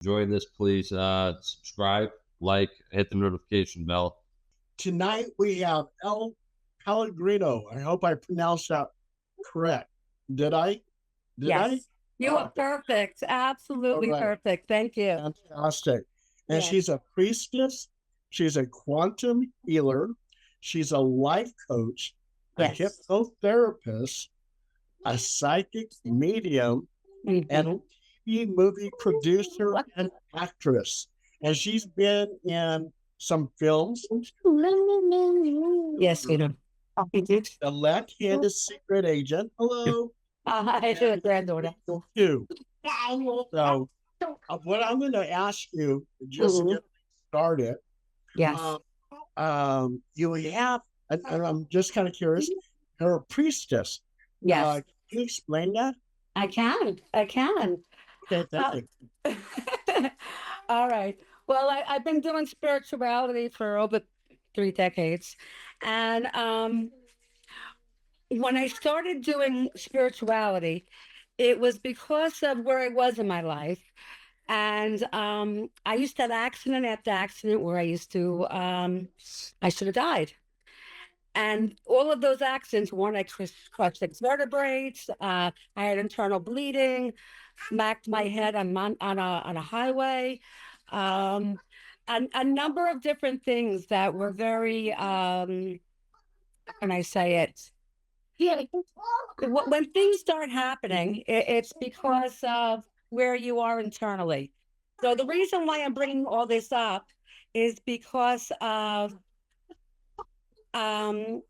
enjoy this, please subscribe, like, hit the notification bell. Tonight we have El Pellegrino. I hope I pronounced that correct. Did I? Did I? Yes. You are perfect. Absolutely All right. perfect. Thank you. Fantastic. And Yes. she's a priestess. She's a quantum healer. She's a life coach, a Yes. hypnotherapist, a psychic medium, and a Mhm. TV movie producer and actress. And she's been in some films. Yes, we do. The Left-Handed Secret Agent. Hello. I do a granddaughter. Too. So, what I'm going to ask you, just to Mhm. get started, Yes. you have, and I'm just kind of curious, you're a priestess. Yes. Can you explain that? I can. I can. Okay, thank Uh, you. all right. Well, I've been doing spirituality for over 3 decades. And when I started doing spirituality, it was because of where I was in my life. And I used to have accident after accident where I should have died. And all of those accidents, one, I crushed 6 vertebrae. I had internal bleeding, smacked my head on a highway. Um, a number of different things that were very, how can I say it? Yeah. When things start happening, it's because of where you are internally. So the reason why I'm bringing all this up is because of um,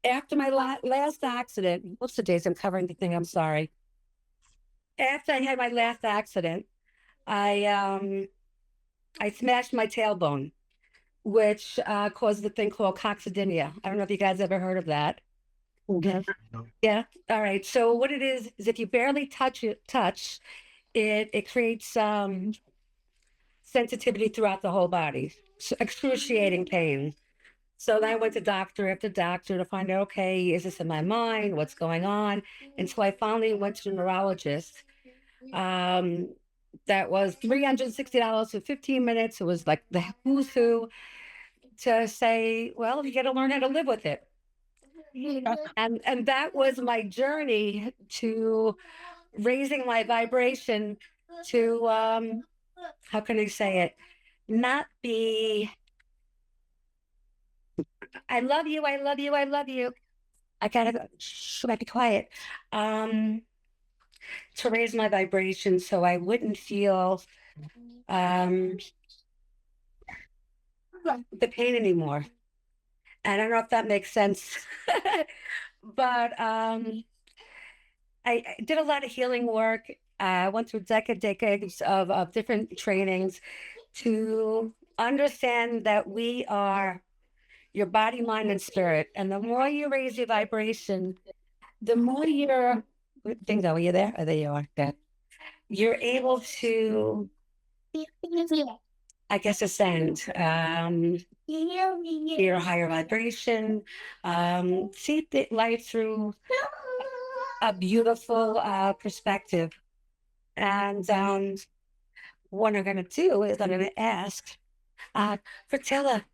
after my last accident. What's the days I'm covering the thing? I'm sorry. After I had my last accident, I um, I smashed my tailbone, which caused the thing called coccydynia. I don't know if you guys ever heard of that. Okay. No. Yeah. All right. So what it is if you barely it creates sensitivity throughout the whole body, so excruciating pain. So then I went to doctor after doctor to find out, okay, is this in my mind? What's going on? And so I finally went to a neurologist. Um, that was $360 for 15 minutes. It was like the who's who to say, well, you got to learn how to live with it. And that was my journey to raising my vibration to how can I say it? Not be I love you, I love you, I love you. I gotta go. Should I be quiet? Um, to raise my vibration so I wouldn't feel um the pain anymore. I don't know if that makes sense. But I did a lot of healing work. I went through decades of different trainings to understand that we are your body, mind, and spirit. And the more you raise your vibration, the more you're, bingo, are you there? Oh, there you are. Good. You're able to, I guess, ascend, your higher vibration, see life through a beautiful perspective. And what I'm going to do is I'm going to ask, Fertilla,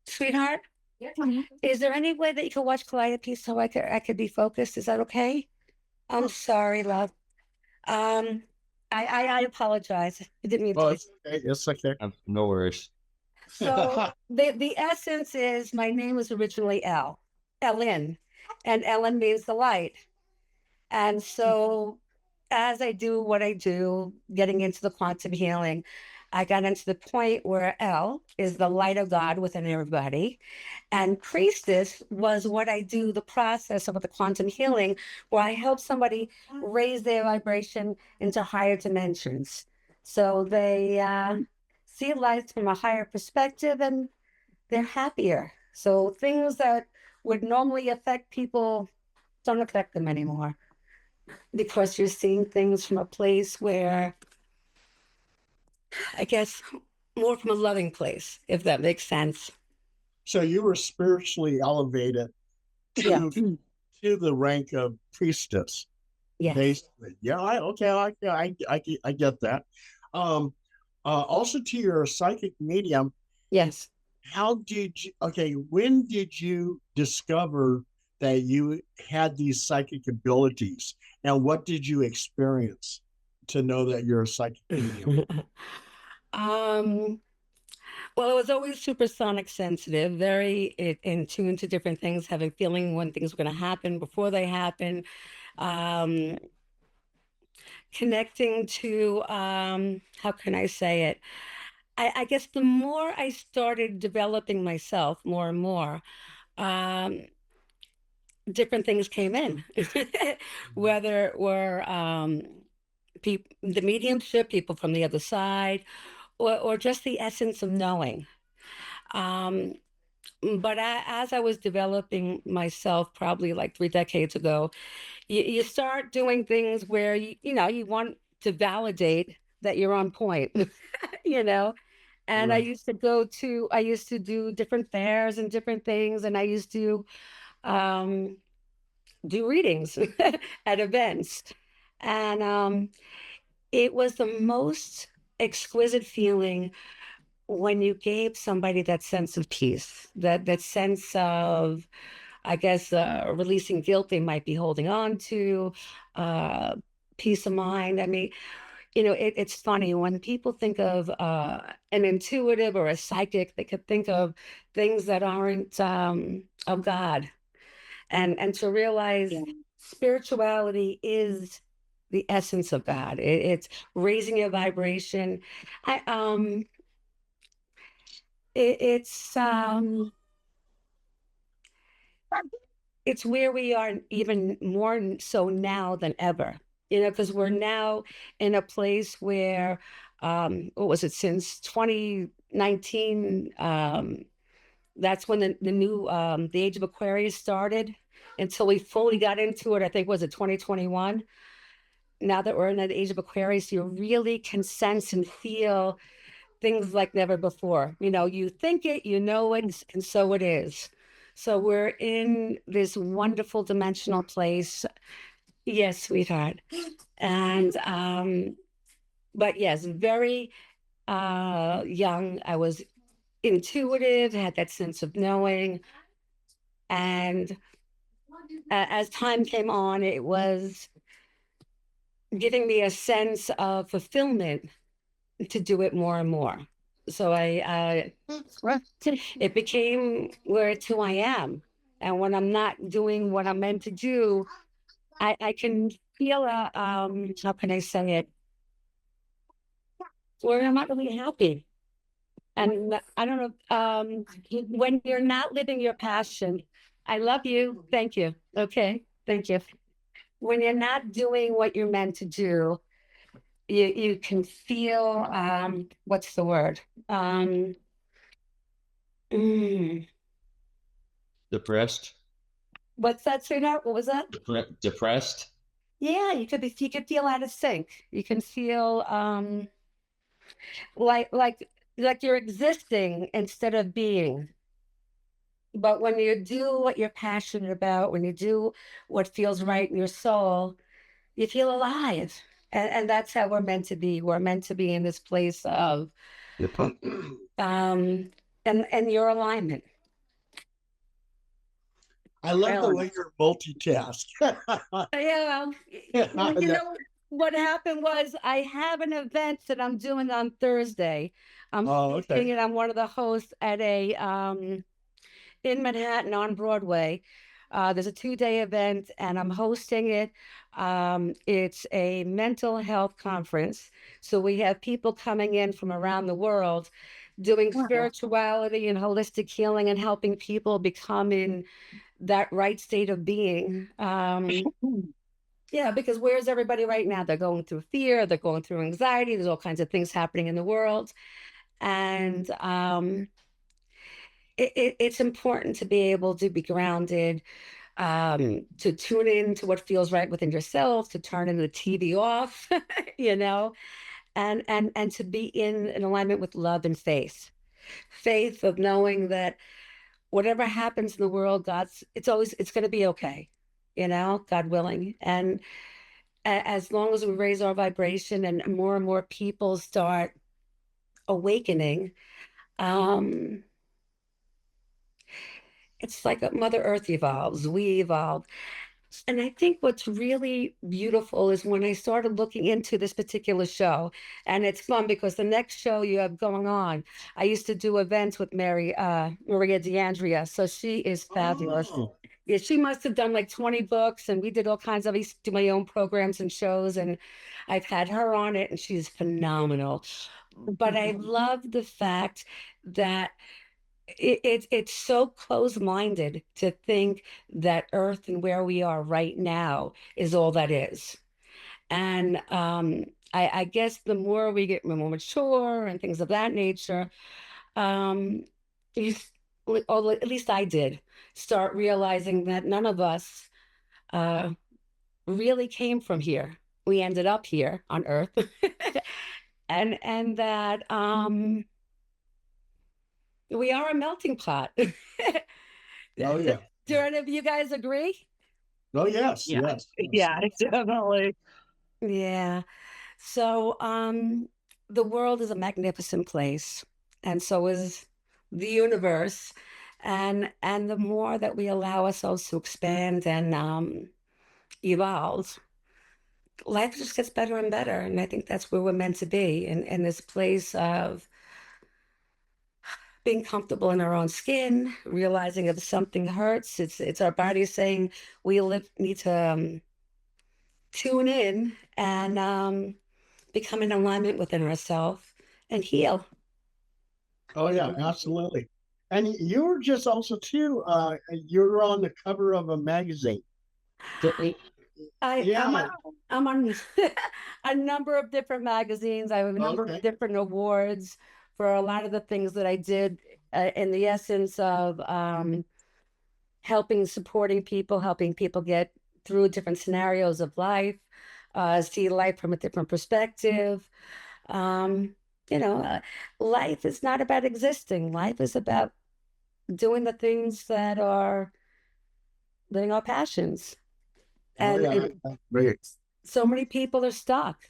sweetheart, is there any way that you could watch Calliope so I could be focused? Is that okay? I'm sorry, love. Um, I apologize. I didn't mean Oh, to. it's okay. It's okay. No worries. So the essence is my name was originally Ellen, and Ellen means the light. And so as I do what I do, getting into the quantum healing, I got into the point where L is the light of God within everybody. And priestess was what I do, the process of the quantum healing, where I help somebody raise their vibration into higher dimensions. So they see life from a higher perspective and they're happier. So things that would normally affect people don't affect them anymore because you're seeing things from a place where, I guess, more from a loving place, if that makes sense. So you were spiritually elevated Yeah. to the rank of priestess, Yes. basically. Yeah, I get that. Also to your psychic medium, Yes. how did you, okay, when did you discover that you had these psychic abilities and what did you experience to know that you're a psychic medium? um, well, it was always supersonic sensitive, very in tune to different things, having feeling when things were going to happen before they happen, um, connecting to, how can I say it? I guess the more I started developing myself more and more, um, different things came in, whether it were the mediumship, people from the other side, or just the essence of knowing. Um, but as I was developing myself, probably like 3 decades ago, you start doing things where you want to validate that you're on point, you know. And Right. I used to do different fairs and different things, and I used to um, do readings at events. And it was the most exquisite feeling when you gave somebody that sense of peace, that sense of, I guess, releasing guilt they might be holding on to, uh, peace of mind. I mean, it's funny when people think of an intuitive or a psychic, they could think of things that aren't of God, and to realize spirituality is the essence of God. It's raising your vibration. I it, it's where we are even more so now than ever. Because we're now in a place where what was it, since 2019, that's when the new the age of Aquarius started, until we fully got into it. I think was it 2021. Now that we're in the age of Aquarius, you really can sense and feel things like never before. You think it, you know it, and so it is. So we're in this wonderful dimensional place. Yes, sweetheart. And but yes, very young. I was intuitive, had that sense of knowing. And as time came on, it was giving me a sense of fulfillment to do it more and more. So it became where it's who I am. And when I'm not doing what I'm meant to do, I can feel how can I say it? Where I'm not really happy. And I don't know, when you're not living your passion, I love you. Thank you. Okay. Thank you. When you're not doing what you're meant to do, you can feel, what's the word? Um, mm, Depressed. what's that, sweetheart? What was that? Depressed. Yeah, you could feel out of sync. You can feel like like you're existing instead of being. But when you do what you're passionate about, when you do what feels right in your soul, you feel alive. And that's how we're meant to be. We're meant to be in this place of um and your alignment. I love the Really. way you're multitask. Yeah, well, what happened was I have an event that I'm doing on Thursday. I'm Oh, speaking okay. and I'm one of the hosts at a in Manhattan on Broadway. There's a 2-day event and I'm hosting it. It's a mental health conference. So we have people coming in from around the world doing spirituality and holistic healing and helping people become in that right state of being. Yeah, because where's everybody right now? They're going through fear, they're going through anxiety, there's all kinds of things happening in the world. And it's important to be able to be grounded, to tune in to what feels right within yourself, to turn the TV off, you know, and to be in an alignment with love and faith. Faith of knowing that whatever happens in the world, it's going to be okay, God willing. And as long as we raise our vibration and more people start awakening, um, it's like Mother Earth evolves, we evolve. And I think what's really beautiful is when I started looking into this particular show, and it's fun because the next show you have going on, I used to do events with Maria DeAndrea, so she is fabulous. Oh, Yeah, she must have done like 20 books, and we did all kinds of, I used to do my own programs and shows, and I've had her on it, and she's phenomenal. But I love the fact that it's so close-minded to think that Earth and where we are right now is all that is. And I guess the more we get more mature and things of that nature, um, you, or at least I did, start realizing that none of us uh, really came from here. We ended up here on Earth, and that we are a melting pot. oh yeah. Do any of you guys agree? Oh yes, Yeah, yes, yes. yeah, definitely. Yeah. So, the world is a magnificent place, and so is the universe. And the more that we allow ourselves to expand and evolve, life just gets better and better. And I think that's where we're meant to be, in this place of being comfortable in our own skin, realizing if something hurts, it's our body saying need to tune in and become in alignment within ourselves and heal. Oh yeah, absolutely. And you were just also too. You were on the cover of a magazine. I, I'm Yeah. on, I'm on a number of different magazines. I have a number of Okay. different awards for a lot of the things that I did in the essence of supporting people, helping people get through different scenarios of life, see life from a different perspective. Um, you know, life is not about existing. Life is about doing the things that are living our passions. Oh And, yeah. and Great. so many people are stuck.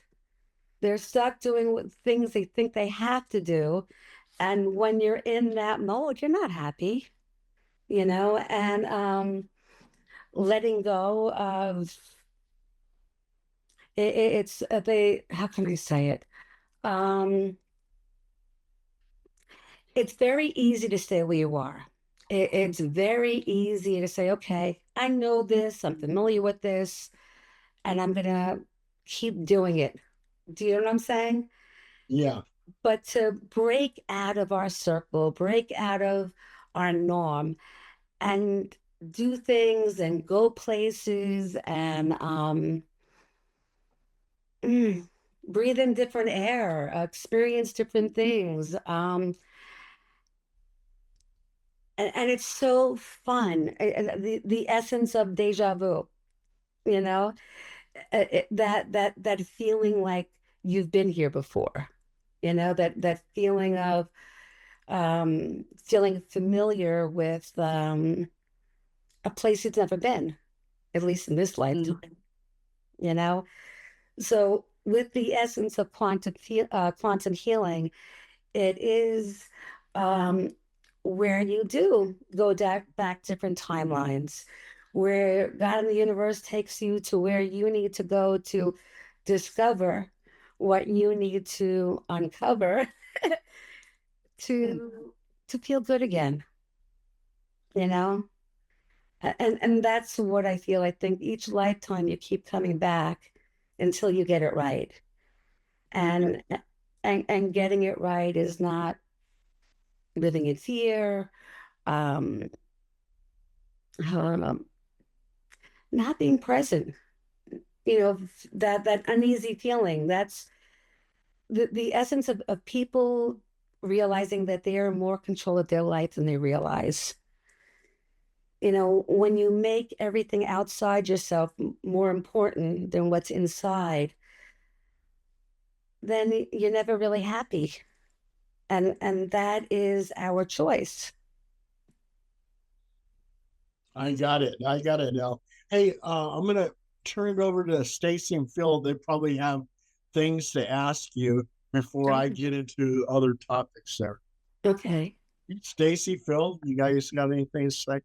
They're stuck doing things they think they have to do. And when you're in that mode, you're not happy, and letting go of it's how can I say it? Um, it's very easy to stay where you are. It's very easy to say, okay, I know this, I'm familiar with this, and I'm gonna keep doing it. Do you know what I'm saying? Yeah. But to break out of our circle, break out of our norm, and do things and go places and breathe in different air, experience different things. And it's so fun. The essence of deja vu, you know, that feeling like you've been here before, that feeling of feeling familiar with a place you've never been, at least in this lifetime, you know? So with the essence of quantum healing, it is um, where you do go back different timelines, where God and the universe takes you to where you need to go to discover what you need to uncover to feel good again, you know? And that's what I feel. I think each lifetime you keep coming back until you get it right. And and getting it right is not living in fear, um, um, not being present. That uneasy feeling. That's the essence of people realizing that they are more control of their life than they realize. When you make everything outside yourself more important than what's inside, then you're never really happy. And that is our choice. I got it. I got it now. Hey, I'm gonna turn it over to Stacy and Phil. They probably have things to ask you before I get into other topics there. Okay. Stacy, Phil, you guys got anything to say?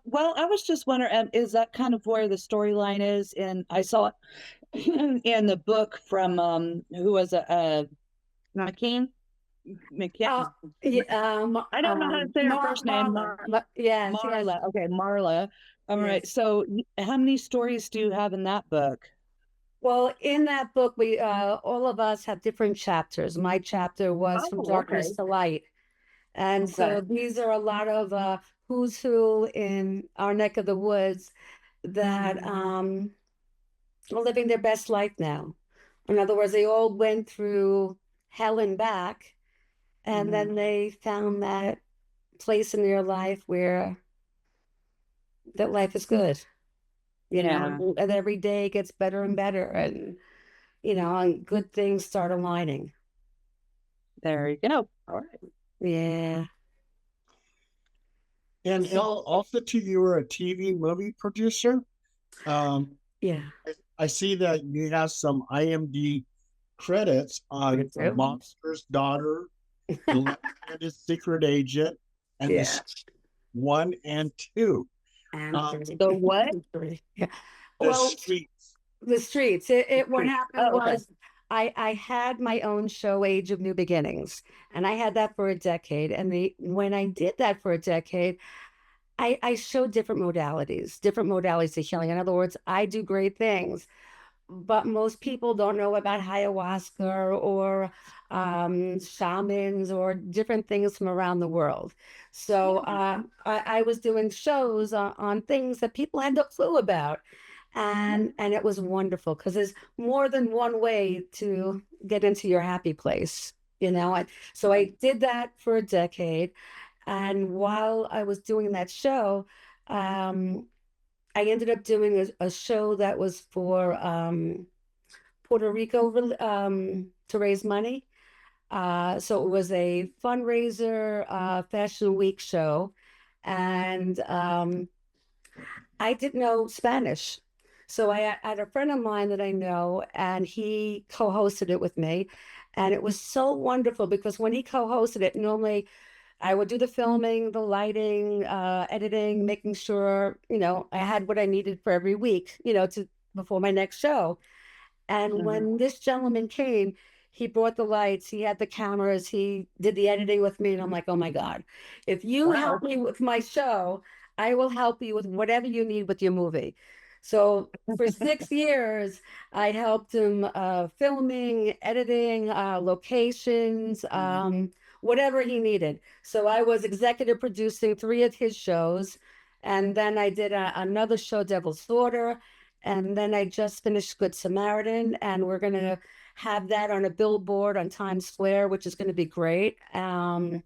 Well, I was just wondering, is that kind of where the storyline is? And I saw it in the book from who was McKean? McKean. I don't know how to say her first name. Yes, Marla. Okay, Marla. All right. Yes. So, how many stories do you have in that book? Well, in that book, we all of us have different chapters. My chapter was From Darkness to Light. And so these are a lot of who's who in our neck of the woods that are living their best life now. In other words, they all went through hell and back, and then they found that place in their life where that life is good, you know, and every day gets better and better, and you know, and good things start aligning. There you go. All right. Yeah. And also, too, you were a TV movie producer. Yeah. I see that you have some IMDb credits on Monster's Daughter, The Secret Agent, and the 1 and 2. The what? Yeah. The Well, Streets. The Streets. What happened was I had my own show, Age of New Beginnings, and I had that for a decade. And when I did that for a decade, I showed different modalities of healing. In other words, I do great things, but most people don't know about ayahuasca or shamans or different things from around the world. So I was doing shows on things that people had no clue about. And it was wonderful because there's more than one way to get into your happy place, you know. So I did that for a decade. And while I was doing that show, I ended up doing a show that was for Puerto Rico to raise money. So it was a fundraiser Fashion Week show. And I didn't know Spanish. So I had a friend of mine that I know, and he co-hosted it with me. And it was so wonderful because when he co-hosted it, normally I would do the filming, the lighting, editing, making sure, you know, I had what I needed for every week, you know, before my next show. And when this gentleman came, he brought the lights, he had the cameras, he did the editing with me. And I'm like, oh my God, if you help me with my show, I will help you with whatever you need with your movie. So for 6 years, I helped him filming, editing, locations, whatever he needed. So I was executive producing 3 of his shows. And then I did another show, Devil's Daughter. And then I just finished Good Samaritan, and we're going to have that on a billboard on Times Square, which is going to be great. And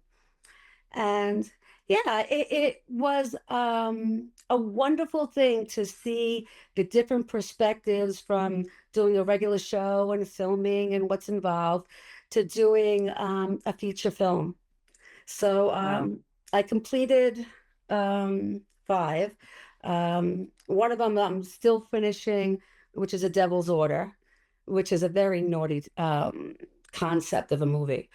yeah, it was a wonderful thing to see the different perspectives from doing a regular show and filming and what's involved to doing a feature film. So I completed 5. One of them I'm still finishing, which is A Devil's Order, which is a very naughty concept of a movie.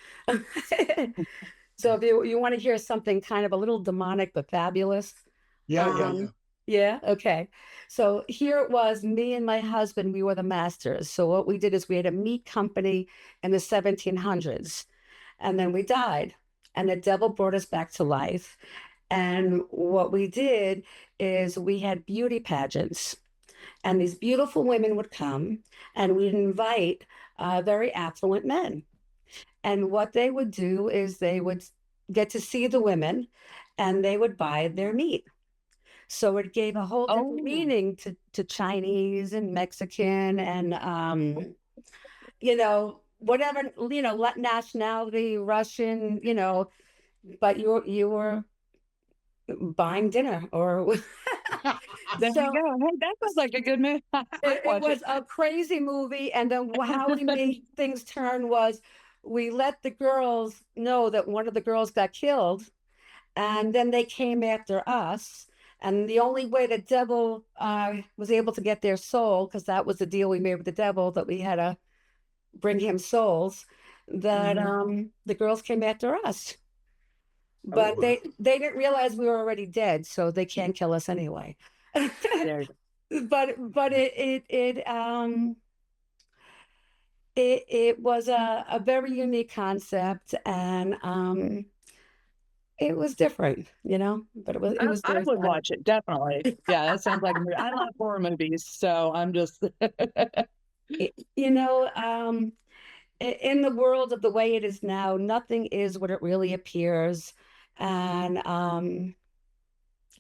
So if you want to hear something kind of a little demonic but fabulous. Yeah, okay. So here it was, me and my husband, we were the masters. So what we did is we had a meat company in the 1700s, and then we died, and the devil brought us back to life. And what we did is we had beauty pageants, and these beautiful women would come, and we'd invite very affluent men. And what they would do is they would get to see the women, and they would buy their meat. So it gave a whole different meaning to Chinese and Mexican and, you know, whatever, you know, nationality, Russian, you know, but you were buying dinner or There you go. Hey, that was like a good movie. it was a crazy movie. And then how we made things turn was we let the girls know that one of the girls got killed, and then they came after us, And the only way the devil was able to get their soul, because that was the deal we made with the devil, that we had to bring him souls, that the girls came after us. But they didn't realize we were already dead, so they can't kill us anyway. But it was a very unique concept, and it was different, you know. But it was I would watch it, definitely. Yeah, that sounds like a movie. I love horror movies, so I'm just you know, in the world of the way it is now, nothing is what it really appears, and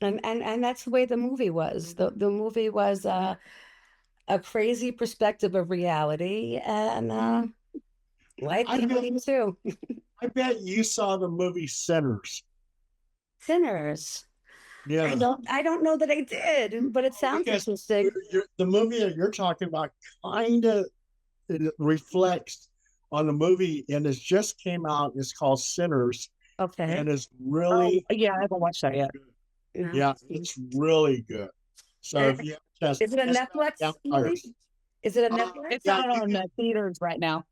that's the way the movie was. The movie was a crazy perspective of reality, and life too. I bet you saw the movie Sinners. Sinners. Yeah. I don't know that I did, but it sounds interesting. The movie that you're talking about kind of reflects on the movie, and it just came out. It's called Sinners. Okay. And it's really I haven't watched that yet. Yeah, it's really good. So if you have is it a Netflix movie? Is it a Netflix? It's out on the theaters right now.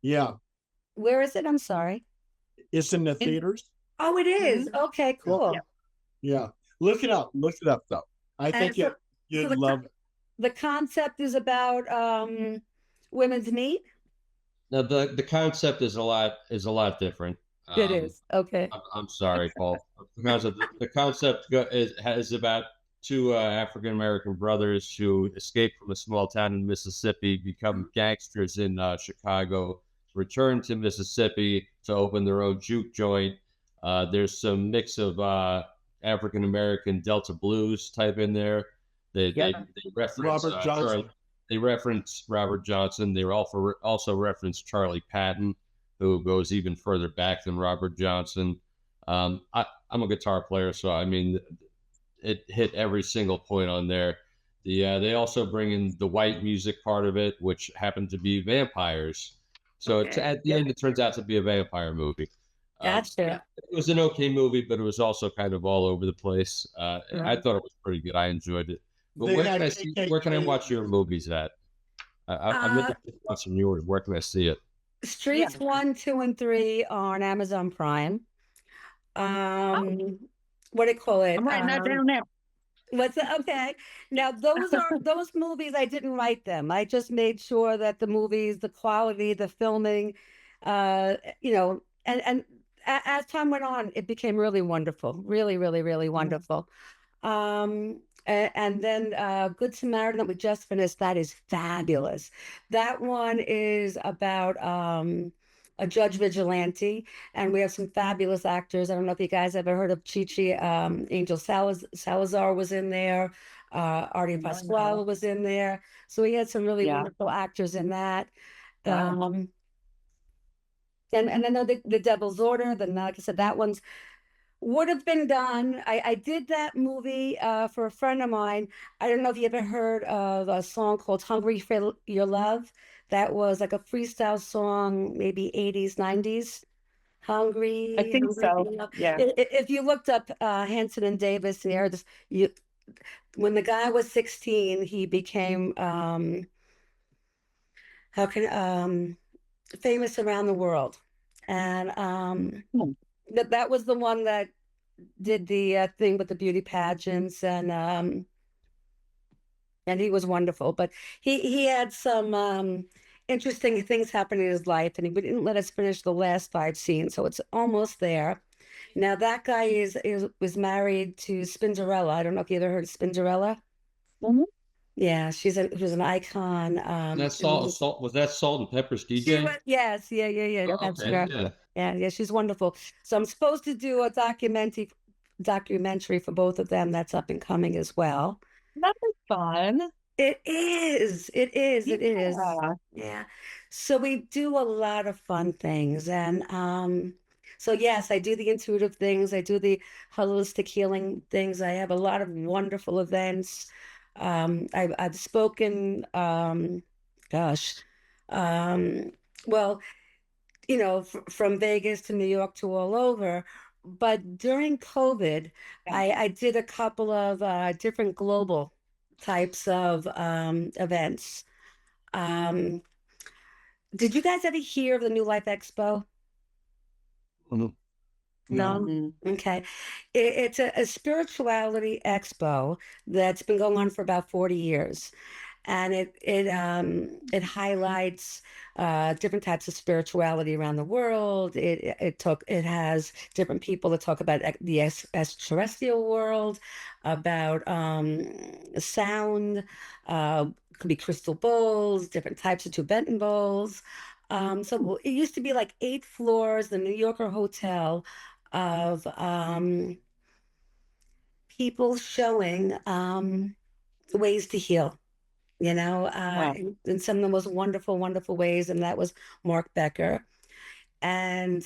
Yeah. Where is it? I'm sorry. It's in the theaters. Oh, it is. Okay, cool. Yeah. Look it up. Look it up though. I think you'd love it. The concept is about women's meat. Now the concept is a lot different. It is. Okay. I'm sorry, Paul. The concept is about two African American brothers who escape from a small town in Mississippi, become gangsters in Chicago, return to Mississippi to open their own juke joint. There's some mix of African American Delta blues type in there. They reference Robert Johnson. They reference Robert Johnson. They also reference Charlie Patton, who goes even further back than Robert Johnson. I'm a guitar player, so I mean, it hit every single point on there. They also bring in the white music part of it, which happened to be vampires. So at the end, it turns out to be a vampire movie. Gotcha. It was an okay movie, but it was also kind of all over the place. I thought it was pretty good. I enjoyed it. But where can I watch your movies at? I'm interested in watching yours. Where can I see it? Streets 1, 2, and 3 on Amazon Prime. What do you call it? I'm writing that down now. What's it? Okay. Now those movies. I didn't write them. I just made sure that the movies, the quality, the filming, you know, and as time went on, it became really wonderful. Really, really, really wonderful. And then Good Samaritan that we just finished, that is fabulous. That one is about a judge vigilante, and we have some fabulous actors. I don't know if you guys ever heard of Chichi. Angel Salazar was in there. Artie Pasquale was in there. So we had some really wonderful actors in that. And I know the Devil's Order, like I said, that one's would have been done. I did that movie for a friend of mine. I don't know if you ever heard of a song called Hungry for Your Love. That was like a freestyle song, maybe 80s, 90s. Hungry. I think so. Yeah. If you looked up Hanson and Davis, when the guy was 16, he became famous around the world. And that was the one that did the thing with the beauty pageants, and he was wonderful. But he had some interesting things happen in his life, and he didn't let us finish the last 5 scenes, so it's almost there. Now that guy was married to Spinderella. I don't know if you ever heard of Spinderella. Mm-hmm. Yeah, she was an icon. Was that Salt and Pepper's DJ? Yes, yeah. Oh, That's okay, her. Yeah, she's wonderful. So I'm supposed to do a documentary for both of them. That's up and coming as well. That'd be fun. It is. Yeah. So we do a lot of fun things, and so yes, I do the intuitive things. I do the holistic healing things. I have a lot of wonderful events. I've spoken. Well, you know, from Vegas to New York to all over. but during COVID, I did a couple of different global types of events. Um, did you guys ever hear of the New Life Expo? Mhm. No? Mhm. Okay. It's a spirituality expo that's been going on for about 40 years. And it highlights different types of spirituality around the world. It has different people that talk about the extraterrestrial world, about sound, could be crystal bowls, different types of Tibetan bowls. So it used to be like 8 floors, the New Yorker hotel of people showing ways to heal, Wow. in some of the most wonderful, wonderful ways. And that was Mark Becker. And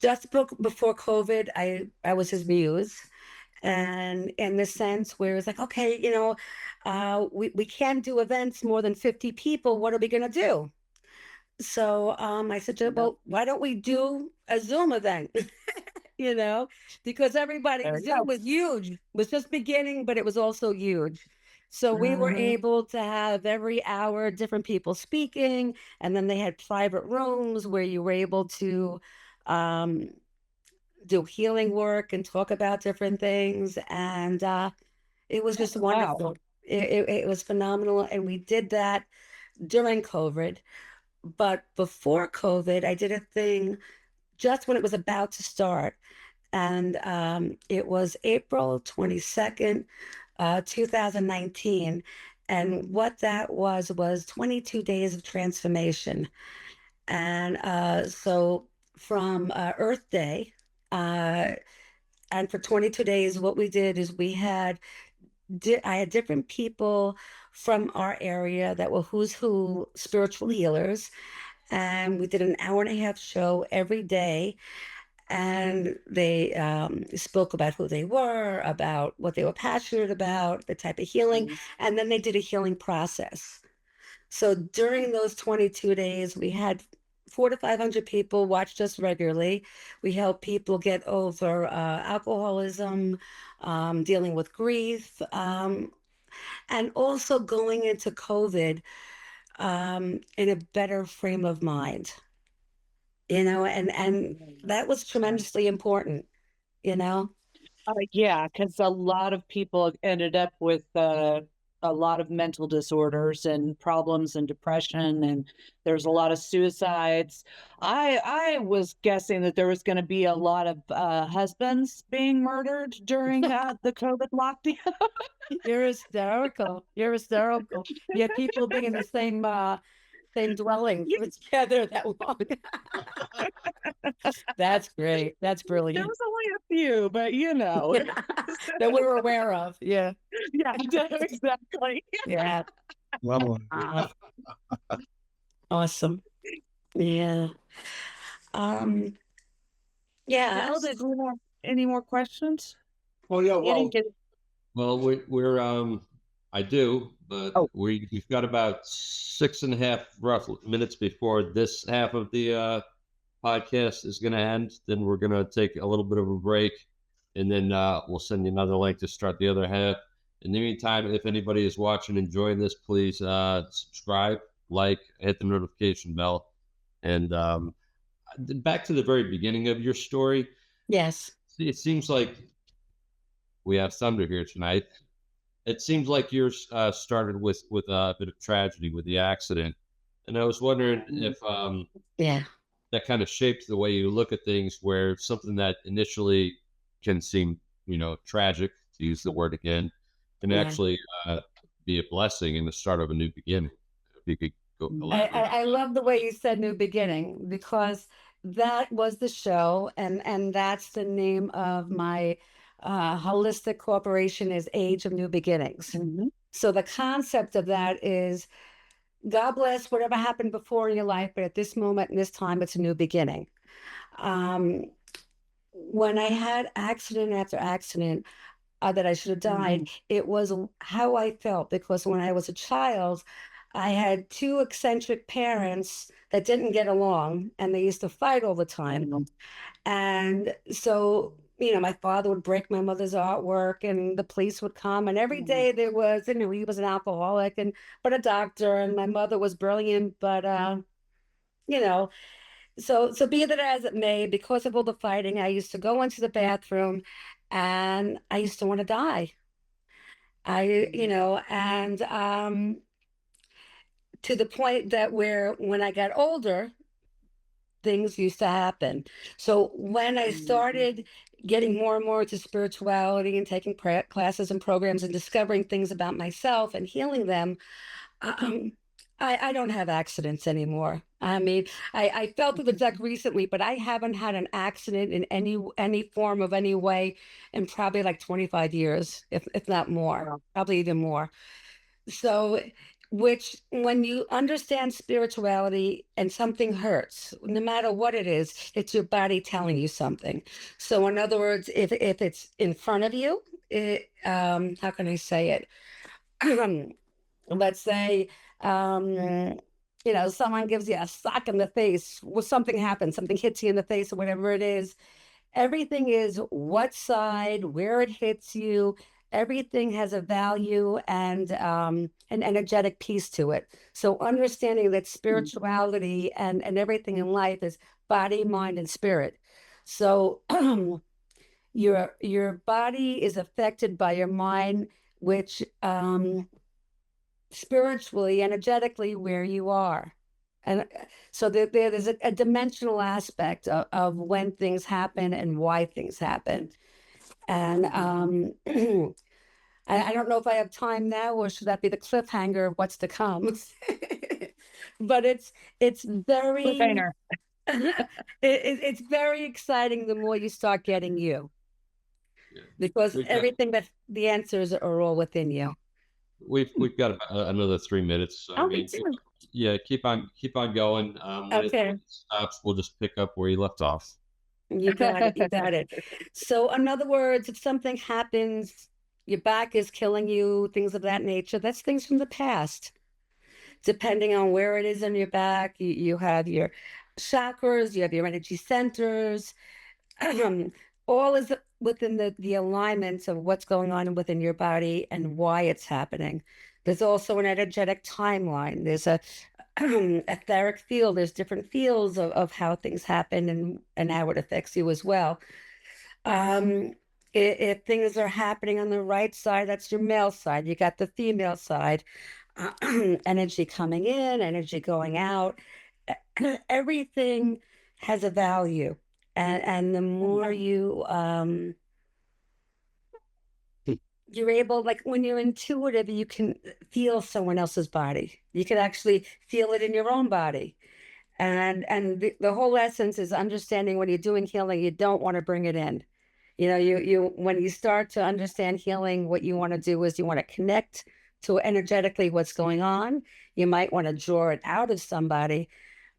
just before COVID, I was his muse. And in the sense where it's like, okay, we can't do events more than 50 people. What are we going to do? So I said, well, why don't we do a Zoom event? Because everybody, Zoom was huge. It was just beginning, but it was also huge. So we were able to have every hour different people speaking, and then they had private rooms where you were able to um, do healing work and talk about different things. And it was just wonderful. It was phenomenal. And we did that during COVID. But before COVID, I did a thing just when it was about to start. And it was April 22nd, 2019. And what that was 22 days of transformation. And so from Earth Day, and for 22 days, what we did is I had different people from our area that were who's who spiritual healers. And we did an hour-and-a-half show every day, and they spoke about who they were, about what they were passionate about, the type of healing, and then they did a healing process. So during those 22 days, we had 400 to 500 people watched us regularly. We helped people get over alcoholism, dealing with grief, and also going into COVID in a better frame of mind. And that was tremendously important, you know. Yeah, because a lot of people ended up with a lot of mental disorders and problems and depression, and there's a lot of suicides. I was guessing that there was going to be a lot of husbands being murdered during the COVID lockdown. You're hysterical. You're hysterical. Yeah, people being in the same dwelling together that long. That's great. That's There brilliant. was only a few, but That we were aware of. Yeah. yeah, exactly. Yeah. Well, Awesome. Yeah. Um, yeah. Well, did you have any more questions? oh yeah, You well, didn't get Well, we're I do, but Oh. we've got about 6.5 rough minutes before this half of the podcast is going to end. Then we're going to take a little bit of a break, and then we'll send you another link to start the other half. In the meantime, if anybody is watching, enjoying this, please subscribe, like, hit the notification bell, and back to the very beginning of your story. Yes. See, it seems like we have thunder here tonight. It seems like yours started with a bit of tragedy with the accident, and I was wondering if Yeah. that kind of shapes the way you look at things, where something that initially can seem, tragic, to use the word again, can Yeah. actually be a blessing and the start of a new beginning. If you could go elaborate. I love the way you said new beginning, because that was the show, and that's the name of my holistic corporation is Age of New Beginnings. So the concept of that is God bless whatever happened before in your life, but at this moment in this time, it's a new beginning. When I had accident after accident that I should have died, it was how I felt, because when I was a child, I had two eccentric parents that didn't get along, and they used to fight all the time. And so, my father would break my mother's artwork, and the police would come. And every day there was, he was an alcoholic, but a doctor. And my mother was brilliant, but you know. So be that as it may, because of all the fighting, I used to go into the bathroom, and I used to want to die. And to the point that where when I got older, things used to happen. So when I started getting more and more into spirituality and taking classes and programs and discovering things about myself and healing them, um, I don't have accidents anymore. I mean, I fell through the deck recently, but I haven't had an accident in any form of any way in probably like 25 years, if not more, probably even more. So, which when you understand spirituality and something hurts, no matter what it is, it's your body telling you something. So, in other words, if it's in front of you, how can I say it? Let's say, someone gives you a sock in the face, well, something happens, something hits you in the face, or whatever it is. Everything is what side, where it hits you. Everything has a value and an energetic piece to it. So understanding that spirituality and everything in life is body, mind, and spirit. So your body is affected by your mind, which spiritually, energetically, where you are. And so there's a dimensional aspect of when things happen and why things happen. And I don't know if I have time now, or should that be the cliffhanger of what's to come? But it's very Cliffhanger. it's very exciting the more you start getting you, Yeah. because We've got, everything that the answers are all within you. we've got about another 3 minutes. So, I Me mean, too. yeah, keep on going. When Okay. it stops, we'll just pick up where you left off. You got it. You got it. So, in other words, if something happens, your back is killing you, things of that nature, that's things from the past. Depending on where it is in your back, you have your chakras, you have your energy centers. All is within the alignments of what's going on within your body and why it's happening. There's also an energetic timeline. There's a etheric field. There's different fields of how things happen and how it affects you as well. If things are happening on the right side, that's your male side. You got the female side, energy coming in, energy going out. Everything has a value, and the more you're able, like when you're intuitive, you can feel someone else's body. You can actually feel it in your own body. And the whole essence is understanding when you're doing healing, you don't want to bring it in. You when you start to understand healing, what you want to do is you want to connect to energetically what's going on. You might want to draw it out of somebody,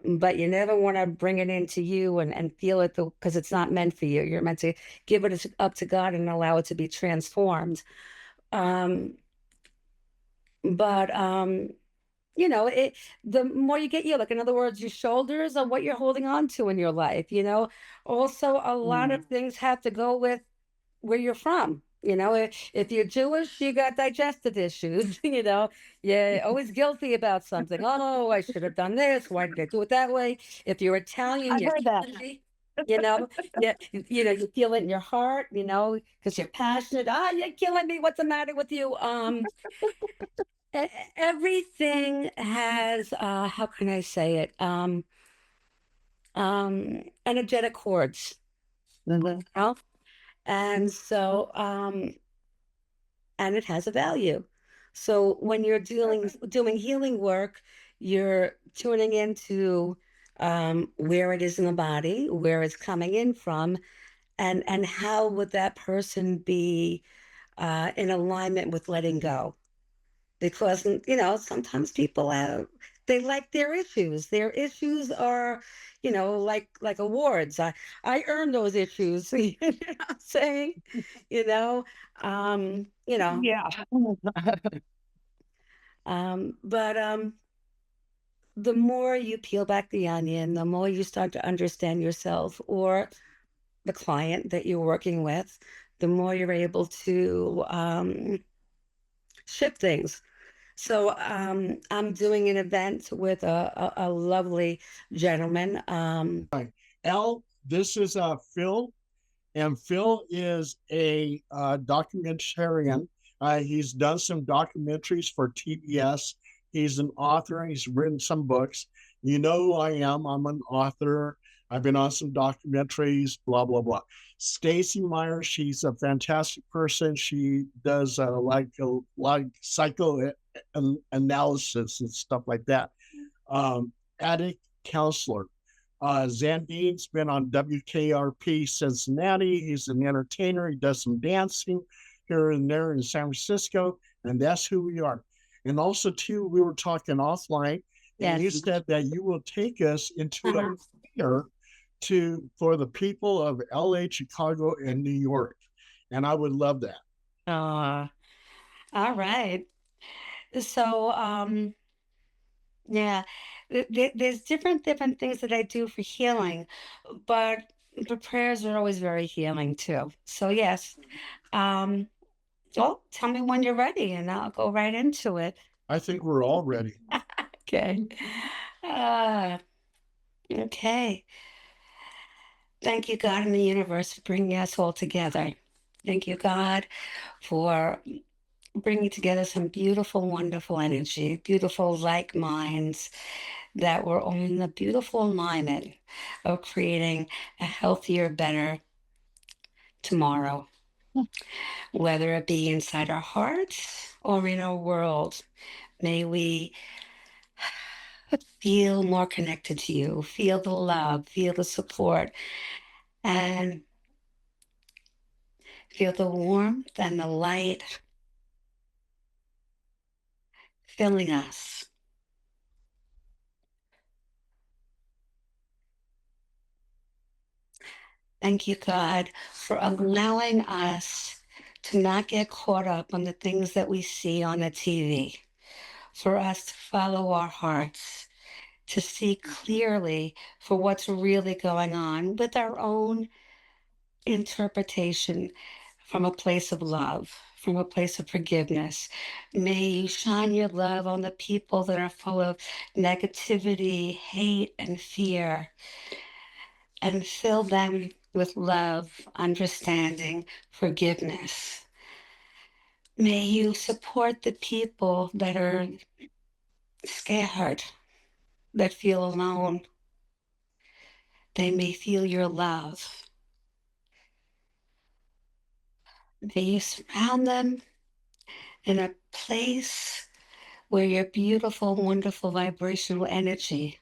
but you never want to bring it into you and feel it, because it's not meant for you. You're meant to give it up to God and allow it to be transformed. Um, but the more you get, like, in other words, your shoulders are what you're holding on to in your life. Also a lot of things have to go with where you're from. If you're Jewish, you got digestive issues. You're always guilty about something. Oh, I should have done this. Why did I do it that way? If you're Italian, I've you're heard that. guilty. Yeah, you feel it in your heart, because you're passionate. You're killing me. What's the matter with you? Everything has, how can I say it? Energetic cords. And so, and it has a value. So when you're doing healing work, you're tuning into where it is in the body, where it's coming in from, and how would that person be in alignment with letting go. Because sometimes people they like their issues. Their issues are like awards. I earned those issues. You know what I'm saying? you know um you know Yeah. but the more you peel back the onion, the more you start to understand yourself or the client that you're working with, the more you're able to shift things. So I'm doing an event with a lovely gentleman. Al, this is Phil, and Phil is a documentarian. He's done some documentaries for TBS. He's an author. He's written some books. You know who I am. I'm an author. I've been on some documentaries, blah, blah, blah. Stacy Meyer, she's a fantastic person. She does like psychoanalysis and stuff like that. Addict counselor. Zandine's been on WKRP Cincinnati. He's an entertainer. He does some dancing here and there in San Francisco, and that's who we are. And also, too, we were talking offline, and you said that you will take us into a fair for the people of LA, Chicago, and New York, and I would love that. All right. So, yeah, there's different things that I do for healing, but the prayers are always very healing too. So yes, well, tell me when you're ready, and I'll go right into it. I think we're all ready. Okay. Okay. Thank you, God, and the universe, for bringing us all together. Thank you, God, for bringing together some beautiful, wonderful energy, beautiful like minds that were on the beautiful alignment of creating a healthier, better tomorrow, whether it be inside our hearts or in our world. May we feel more connected to you, feel the love, feel the support, and feel the warmth and the light filling us. Thank you, God, for allowing us to not get caught up on the things that we see on the TV, for us to follow our hearts, to see clearly for what's really going on with our own interpretation from a place of love, from a place of forgiveness. May you shine your love on the people that are full of negativity, hate, and fear, and fill them with love, understanding, forgiveness. May you support the people that are scared, that feel alone. They may feel your love. May you surround them in a place where your beautiful, wonderful vibrational energy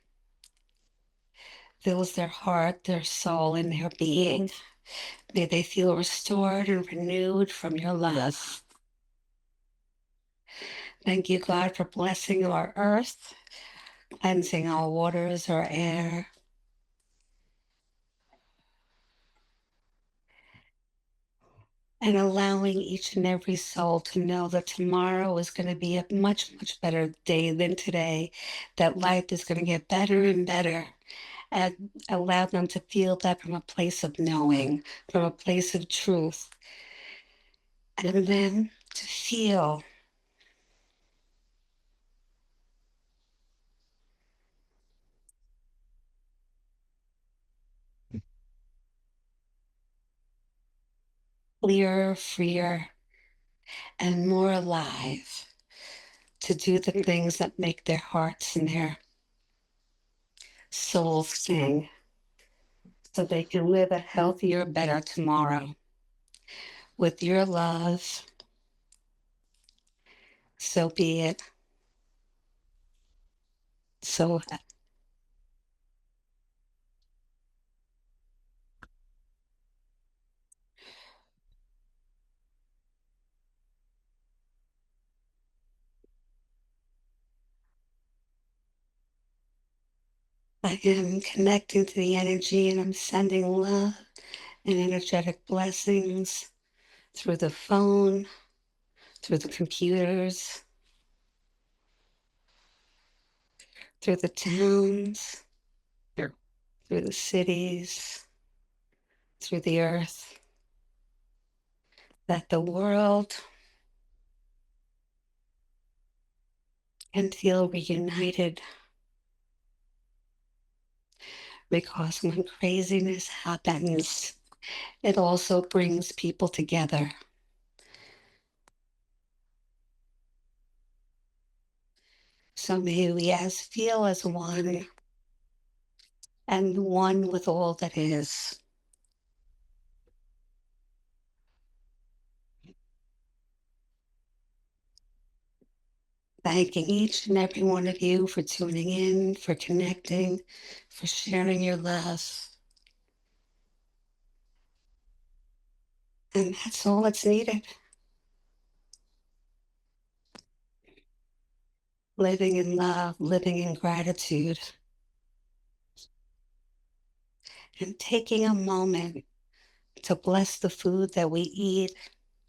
fills their heart, their soul, and their being. May they feel restored and renewed from your love. Thank you, God, for blessing our earth, cleansing our waters, our air, and allowing each and every soul to know that tomorrow is going to be a much, much better day than today, that life is going to get better and better, and allow them to feel that from a place of knowing, from a place of truth, and then to feel clearer, freer, and more alive to do the things that make their hearts and their souls sing, so they can live a healthier, better tomorrow. With your love, so be it. So I am connecting to the energy, and I'm sending love and energetic blessings through the phone, through the computers, through the towns, through the cities, through the earth, that the world can feel reunited. Because when craziness happens, it also brings people together. So may we as feel as one, and one with all that is. Thanking each and every one of you for tuning in, for connecting, for sharing your love. And that's all that's needed. Living in love, living in gratitude, and taking a moment to bless the food that we eat,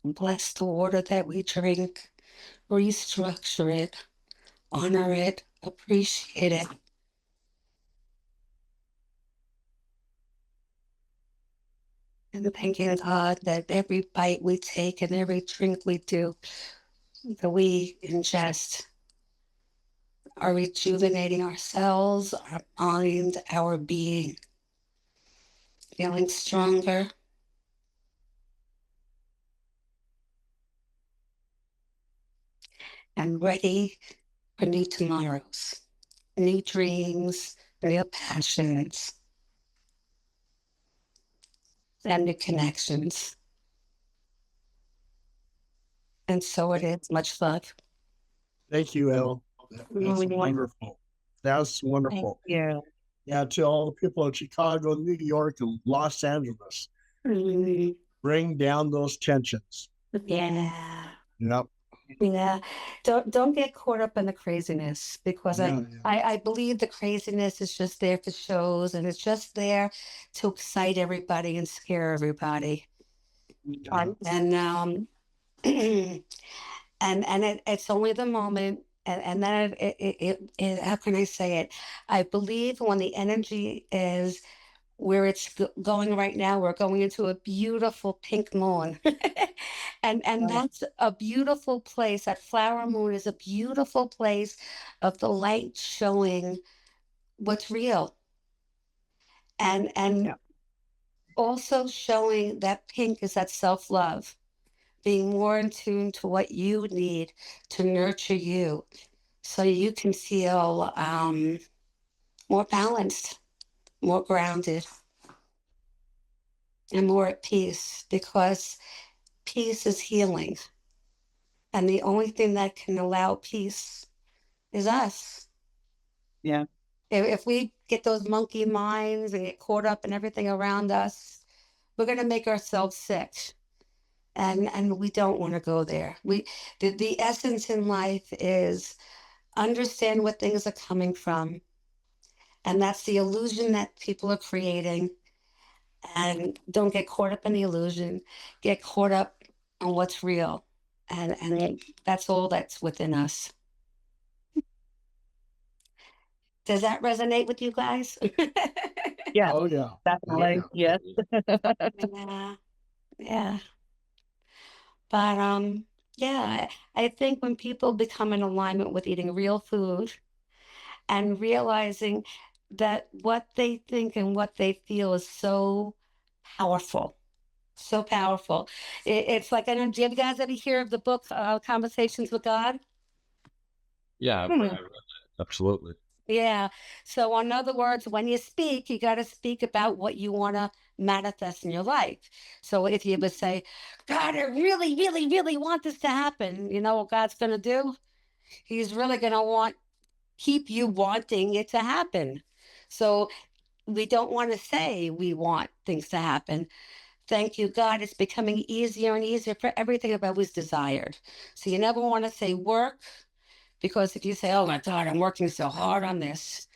bless the water that we drink, restructure it, honor it, appreciate it. And thanking God that every bite we take and every drink we do, that we ingest, are rejuvenating ourselves, our mind, our being, feeling stronger, and ready for new tomorrows, new dreams, new passions, and new connections. And so it is. Much love. Thank you, Elle. That's wonderful. That's wonderful. Thank you. Yeah, to all the people in Chicago, New York, and Los Angeles, bring down those tensions. Yeah. Yep. Yeah. Don't get caught up in the craziness, because I believe the craziness is just there for shows, and it's just there to excite everybody and scare everybody. And it's only the moment, and then how can I say it? I believe when the energy is where it's going right now, we're going into a beautiful pink moon. And that's a beautiful place. That flower moon is a beautiful place of the light showing what's real, and also showing that pink is that self-love, being more in tune to what you need to nurture you, so you can feel more balanced, more grounded, and more at peace, because peace is healing. And the only thing that can allow peace is us. Yeah. If we get those monkey minds and get caught up in everything around us, we're going to make ourselves sick. And we don't want to go there. The essence in life is understand where things are coming from. And that's the illusion that people are creating. And don't get caught up in the illusion. Get caught up on what's real. And that's all that's within us. Does that resonate with you guys? Yeah. Oh, yeah. Definitely. Yeah. Yes. Yeah. Yeah. But yeah, I think when people become in alignment with eating real food and realizing that what they think and what they feel is so powerful. So powerful. It's like, I don't know, do you guys ever hear of the book Conversations with God? Yeah, I read that. Absolutely. Yeah. So, in other words, when you speak, you got to speak about what you want to manifest in your life. So, if you would say, God, I really, really, really want this to happen, you know what God's going to do? He's really going to keep you wanting it to happen. So, we don't want to say we want things to happen. Thank you, God. It's becoming easier and easier for everything I've always desired. So, you never want to say work, because if you say, oh my God, I'm working so hard on this,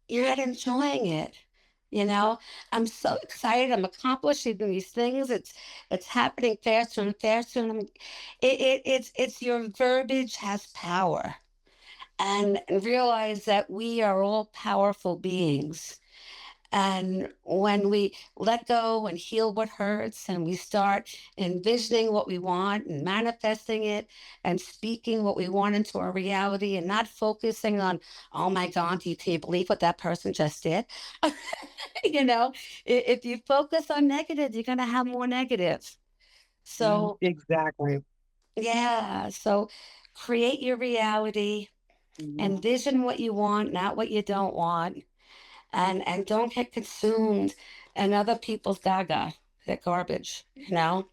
you're not enjoying it. You know, I'm so excited. I'm accomplishing these things. It's happening faster and faster. And it's your verbiage has power. and realize that we are all powerful beings. And when we let go and heal what hurts, and we start envisioning what we want and manifesting it and speaking what we want into our reality and not focusing on, oh my God, can you believe what that person just did? You know, if you focus on negative, you're going to have more negative. So, Exactly. yeah. So create your reality, envision what you want, not what you don't want, and don't get consumed in other people's gaga, their garbage, you know.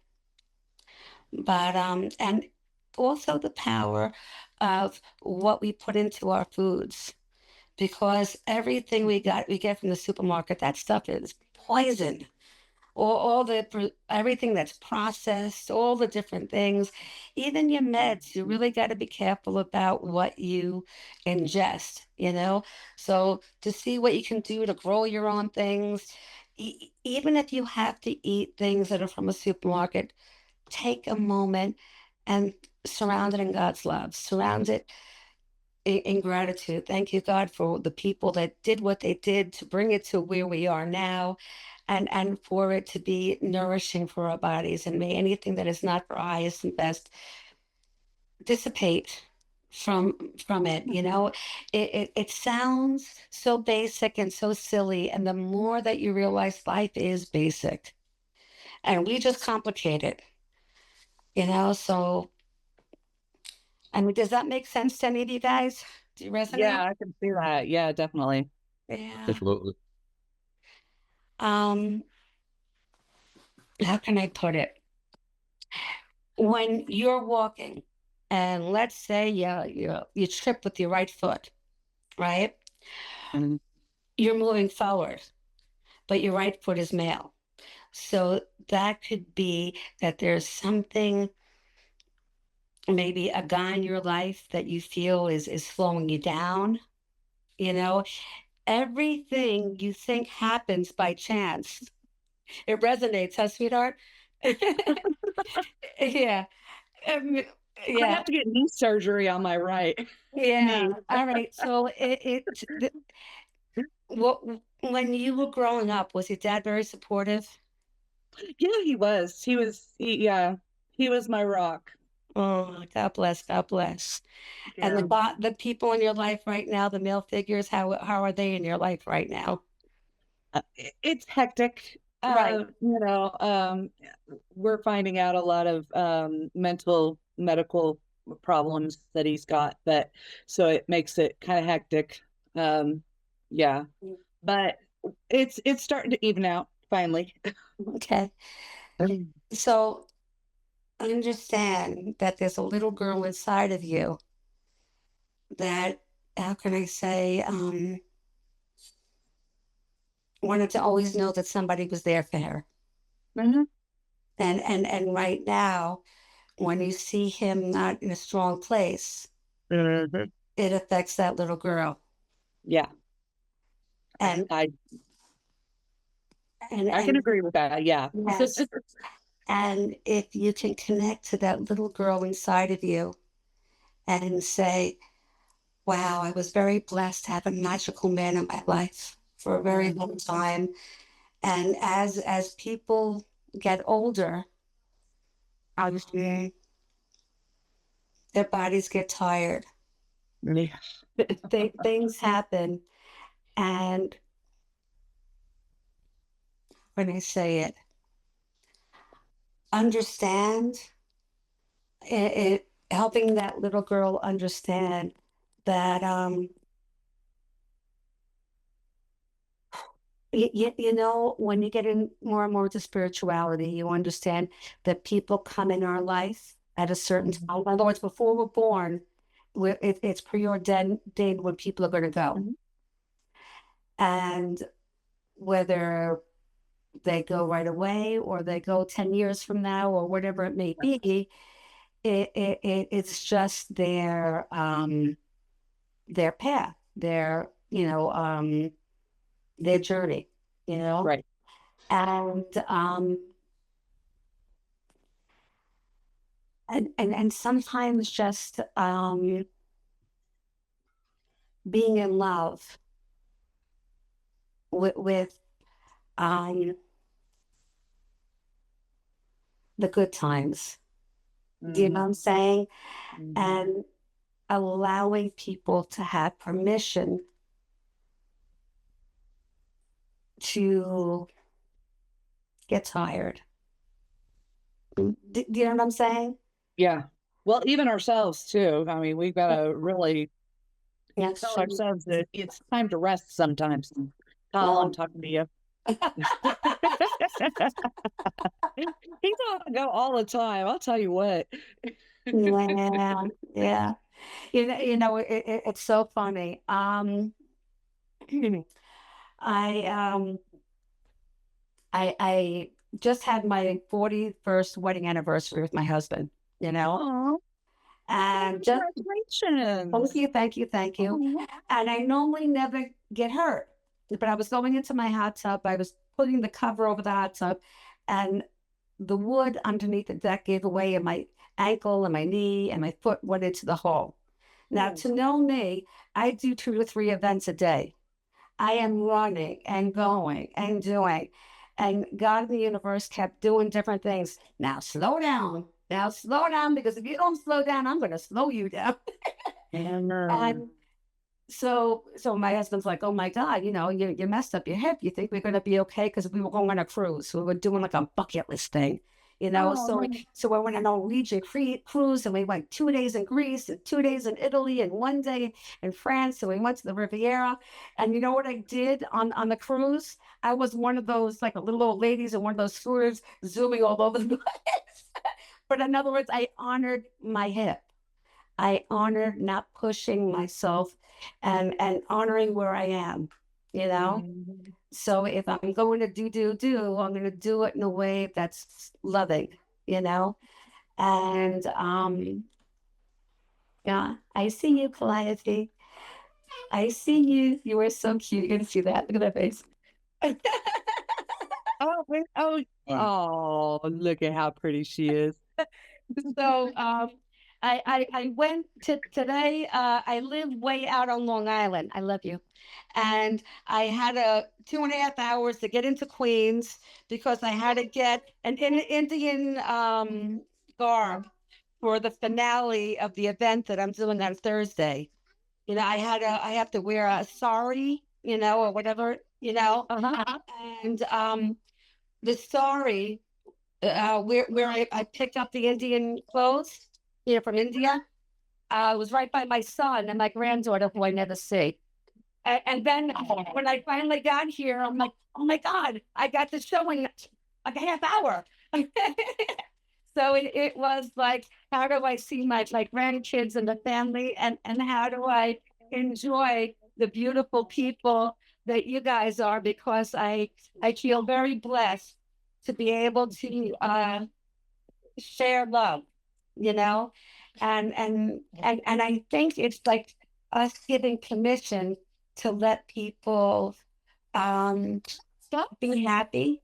But and also the power of what we put into our foods, because everything we get from the supermarket, that stuff is poison. All everything that's processed, all the different things, even your meds, you really got to be careful about what you ingest, you know? So to see what you can do to grow your own things, even if you have to eat things that are from a supermarket, take a moment and surround it in God's love, surround it in gratitude. Thank you, God, for the people that did what they did to bring it to where we are now, and for it to be nourishing for our bodies. And may anything that is not for our highest and best dissipate from it. You know, it sounds so basic and so silly, and the more that you realize life is basic, and we just complicate it. You know, so I mean, does that make sense to any of you guys? Do you resonate? Yeah, I can see that. Yeah, definitely. Yeah. Absolutely. Um, how can I put it? When you're walking, and let's say you trip with your right foot, right? Mhm. You're moving forward, but your right foot is male. So that could be that there's something, maybe a guy in your life that you feel is slowing you down. You know, everything you think happens by chance. It resonates, huh, sweetheart? Yeah. Um, I yeah. have to get knee surgery on my right Yeah. knee. All right. So what, when you were growing up, was your dad very supportive? Yeah, he was. Yeah, he was my rock. Oh, God bless, God bless. And Yeah. the people in your life right now, the male figures, how are they in your life right now? It's hectic. Right. We're finding out a lot of mental medical problems that he's got, but so it makes it kind of hectic. Um, yeah, but it's starting to even out finally. Okay. So understand that there's a little girl inside of you that, how can I say, wanted to always know that somebody was there for her. Mhm. And right now, when you see him not in a strong place, Mhm. it affects that little girl. Yeah, And I and I can and agree with that. Yeah. yes, and if you can connect to that little girl inside of you and say, wow, I was very blessed to have a magical man in my life for a very long time. And as people get older, obviously their bodies get tired. Yeah. Things happen, and when I say it, understand helping that little girl understand that you know, when you get in more and more into spirituality, you understand that people come in our life at a certain time. In other words, before we're born, it's preordained when people are going to go. Mhm. And whether they go right away or they go 10 years from now or whatever it may be, it's just their path, their journey, you know. Right. And and sometimes just being in love with the good times. Do you know what I'm saying? And allowing people to have permission to get tired. Do you know what I'm saying? Yeah. Well, even ourselves too. I mean, we've got to really Yes. tell ourselves that it's time to rest sometimes. Kyle, I'm talking to you. He's on the go all the time. I'll tell you what. Yeah, yeah. It's so funny. I I just had my 41st wedding anniversary with my husband, Oh, and just congratulations. thank you. And I normally never get hurt, but I was going into my hot tub. I was putting the cover over the hot tub, and the wood underneath the deck gave away, and my ankle and my knee and my foot went into the hole. Now, to know me, I do 2 to 3 events a day. I am running and going and doing. And God in the universe kept doing different things. Now slow down. Now slow down, because if you don't slow down, I'm going to slow you down. And so my husband's like, oh my God, you messed up your hip. You think we're going to be okay? Because we were going on a cruise. So we were doing like a bucket list thing, So we went on a Norwegian cruise, and we went 2 days in Greece and 2 days in Italy and 1 day in France. So we went to the Riviera. And you know what I did on the cruise? I was one of those, like, little old ladies in one of those scooters zooming all over the place. But in other words, I honored my hip. I honored not pushing myself and honoring where I am, So if I'm going to do, I'm going to do it in a way that's loving, And yeah, I see you, Calliope. I see you. You are so cute. You're gonna see that. Look at that face. Oh, look at how pretty she is. So I went to today. I live way out on Long Island. I love you. And I had 2.5 hours to get into Queens, because I had to get an Indian garb for the finale of the event that I'm doing on Thursday. I have to wear a sari, or whatever, and the sari, where I picked up the Indian clothes, from India, was right by my son and my granddaughter, who I never see. And then when I finally got here, I'm like, oh my God, I got the show in like a half hour. So it was like, how do I see my grandkids and the family, and how do I enjoy the beautiful people that you guys are, because I feel very blessed to be able to share love, and I think it's like us giving permission to let people be happy.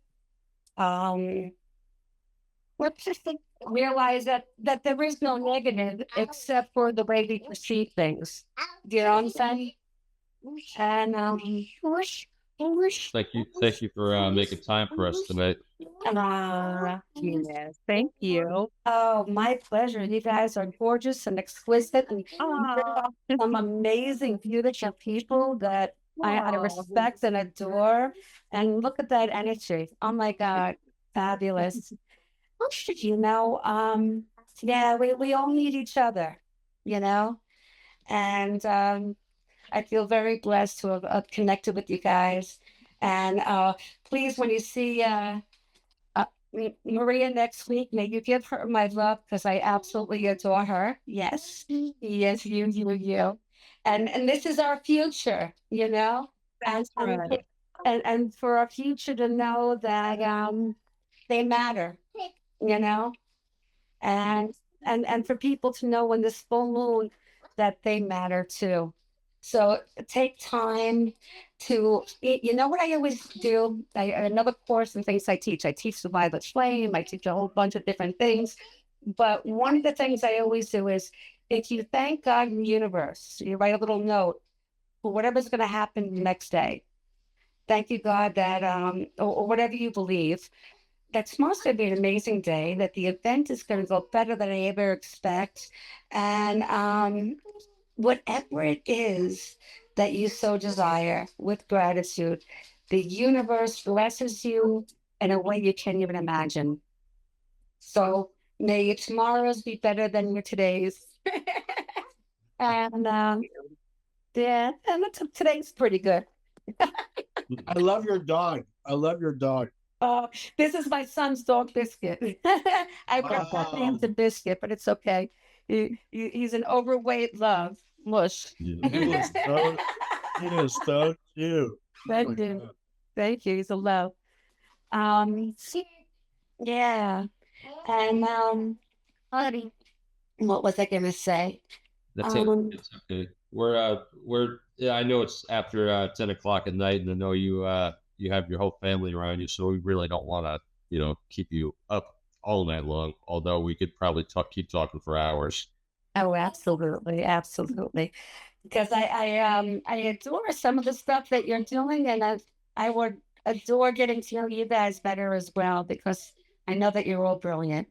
Let's just realize that there is no negative except for the way we perceive things. Do you know what I'm saying? And Thank you for making time for us tonight. Yes, thank you. Oh, my pleasure. You guys are gorgeous and exquisite, and some amazing, beautiful people that I respect and adore. And look at that energy. Oh my God, fabulous. Yeah, we all need each other, and I feel very blessed to have connected with you guys. And please, when you see Maria next week, may you give her my love, because I absolutely adore her. Yes, yes, you. And this is our future, That's right. And for our future to know that they matter, you know, and for people to know when this full moon that they matter too. So take time to, what I always do. Another course and things I teach the violet flame. I teach a whole bunch of different things. But one of the things I always do is, if you thank God in the universe, you write a little note for whatever's going to happen the next day. Thank you, God, that, or whatever you believe, that tomorrow's going to be an amazing day, that the event is going to go better than I ever expect. And whatever it is that you so desire with gratitude, the universe blesses you in a way you can't even imagine. So may your tomorrows be better than your todays. And yeah, and today's pretty good. I love your dog. I love your dog. This is my son's dog, Biscuit. I forgot to name the Biscuit, but it's okay. He's an overweight love mush. He is so cute. Thank you. Thank you. He's a love. Yeah. And what was I gonna say? That's it. It's okay. We're yeah, I know it's after 10 o'clock at night, and I know you you have your whole family around you, so we really don't want to, keep you up all night long. Although we could probably keep talking for hours. Oh, absolutely, absolutely. Because I adore some of the stuff that you're doing, and I would adore getting to know you guys better as well, because I know that you're all brilliant.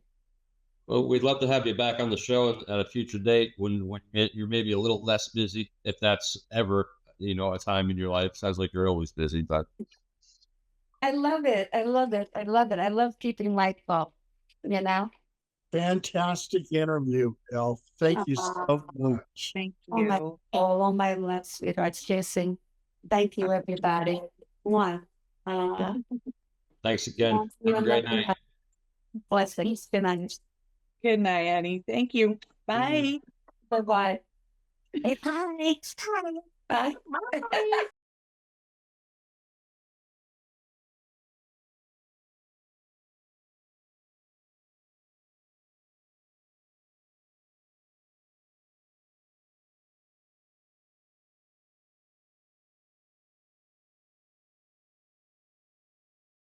Well, we'd love to have you back on the show at a future date when you're maybe a little less busy, if that's ever, a time in your life. Sounds like you're always busy, but I love it. I love it. I love it. I love keeping light bulb, Fantastic interview, Elle. Thank you so much. Thank Oh you. all my love, sweethearts, chasing. Thank you, everybody. One. thanks again. Have a great night. Blessings. Good night. Good night, Annie. Thank you. Bye. Bye-bye. Hey, bye. Bye. Bye.